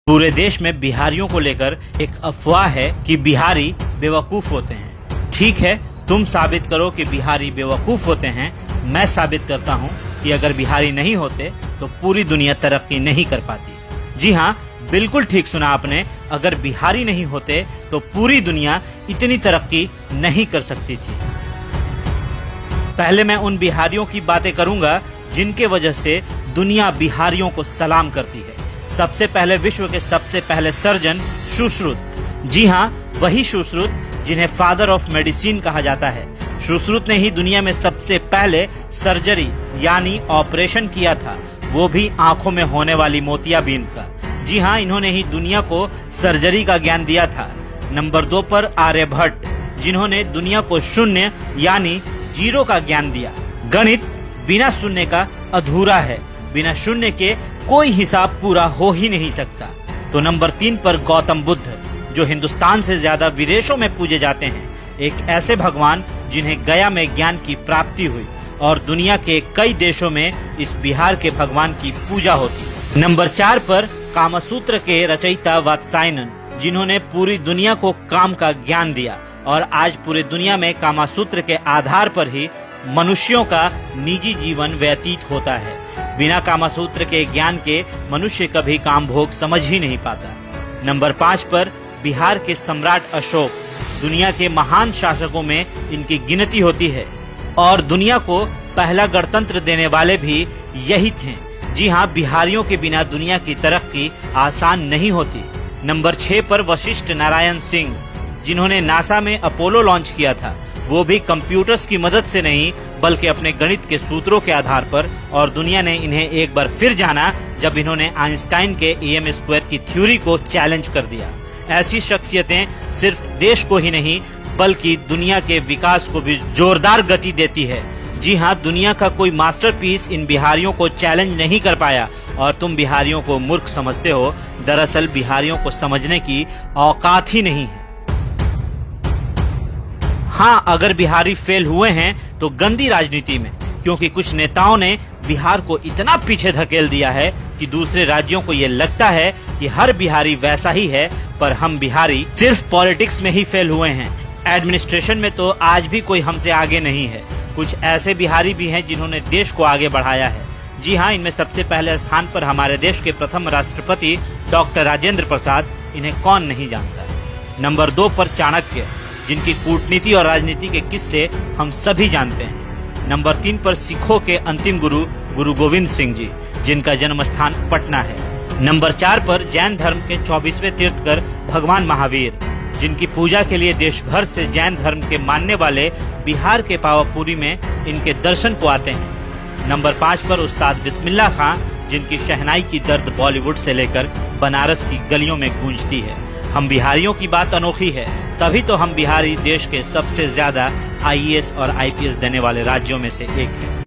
पूरे देश में बिहारियों को लेकर एक अफवाह है कि बिहारी बेवकूफ होते हैं। ठीक है, तुम साबित करो कि बिहारी बेवकूफ होते हैं। मैं साबित करता हूँ कि अगर बिहारी नहीं होते तो पूरी दुनिया तरक्की नहीं कर पाती। जी हाँ, बिल्कुल ठीक सुना आपने। अगर बिहारी नहीं होते तो पूरी दुनिया इतनी तरक्की नहीं कर सकती थी। पहले मैं उन बिहारियों की बातें करूंगा जिनके वजह से दुनिया बिहारियों को सलाम करती है। सबसे पहले विश्व के सबसे पहले सर्जन सुश्रुत। जी हाँ, वही सुश्रुत जिन्हें फादर ऑफ मेडिसिन कहा जाता है। सुश्रुत ने ही दुनिया में सबसे पहले सर्जरी यानी ऑपरेशन किया था, वो भी आंखों में होने वाली मोतियाबिंद का। जी हाँ, इन्होंने ही दुनिया को सर्जरी का ज्ञान दिया था। नंबर 2 पर आर्यभट्ट, जिन्होंने दुनिया को शून्य यानी जीरो का ज्ञान दिया। गणित बिना शून्य का अधूरा है, बिना शून्य के कोई हिसाब पूरा हो ही नहीं सकता। तो नंबर 3 पर गौतम बुद्ध, जो हिंदुस्तान से ज्यादा विदेशों में पूजे जाते हैं। एक ऐसे भगवान जिन्हें गया में ज्ञान की प्राप्ति हुई और दुनिया के कई देशों में इस बिहार के भगवान की पूजा होती। नंबर 4 पर कामसूत्र के रचयिता वात्सायनन, जिन्होंने पूरी दुनिया को काम का ज्ञान दिया और आज पूरे दुनिया में कामसूत्र के आधार पर ही मनुष्यों का निजी जीवन व्यतीत होता है। बिना कामसूत्र के ज्ञान के मनुष्य कभी काम भोग समझ ही नहीं पाता। नंबर 5 पर बिहार के सम्राट अशोक, दुनिया के महान शासकों में इनकी गिनती होती है और दुनिया को पहला गणतंत्र देने वाले भी यही थे। जी हाँ, बिहारियों के बिना दुनिया की तरक्की आसान नहीं होती। नंबर 6 पर वशिष्ठ नारायण सिंह, जिन्होंने नासा में अपोलो लॉन्च किया था, वो भी कंप्यूटर्स की मदद से नहीं बल्कि अपने गणित के सूत्रों के आधार पर। और दुनिया ने इन्हें एक बार फिर जाना जब इन्होंने आइंस्टाइन के EM² की थ्योरी को चैलेंज कर दिया। ऐसी शख्सियतें सिर्फ देश को ही नहीं बल्कि दुनिया के विकास को भी जोरदार गति देती है। जी हाँ, दुनिया का कोई मास्टरपीस इन बिहारियों को चैलेंज नहीं कर पाया और तुम बिहारियों को मूर्ख समझते हो। दरअसल बिहारियों को समझने की औकात ही नहीं है। हाँ, अगर बिहारी फेल हुए हैं तो गंदी राजनीति में, क्योंकि कुछ नेताओं ने बिहार को इतना पीछे धकेल दिया है कि दूसरे राज्यों को ये लगता है कि हर बिहारी वैसा ही है। पर हम बिहारी सिर्फ पॉलिटिक्स में ही फेल हुए हैं, एडमिनिस्ट्रेशन में तो आज भी कोई हमसे आगे नहीं है। कुछ ऐसे बिहारी भी हैं जिन्होंने देश को आगे बढ़ाया है। जी हाँ, इनमें सबसे पहले स्थान पर हमारे देश के प्रथम राष्ट्रपति डॉक्टर राजेंद्र प्रसाद, इन्हें कौन नहीं जानता। नंबर 2 पर चाणक्य, जिनकी कूटनीति और राजनीति के किस्से हम सभी जानते हैं। नंबर 3 पर सिखों के अंतिम गुरु गुरु गोविंद सिंह जी, जिनका जन्म स्थान पटना है। नंबर 4 पर जैन धर्म के 24वें तीर्थकर भगवान महावीर, जिनकी पूजा के लिए देश भर से जैन धर्म के मानने वाले बिहार के पावापुरी में इनके दर्शन को आते हैं। नंबर 5 पर उस्ताद बिस्मिल्लाह खां, जिनकी शहनाई की दर्द बॉलीवुड से लेकर बनारस की गलियों में गूंजती है। हम बिहारियों की बात अनोखी है, तभी तो हम बिहारी देश के सबसे ज्यादा IAS और IPS देने वाले राज्यों में से एक है।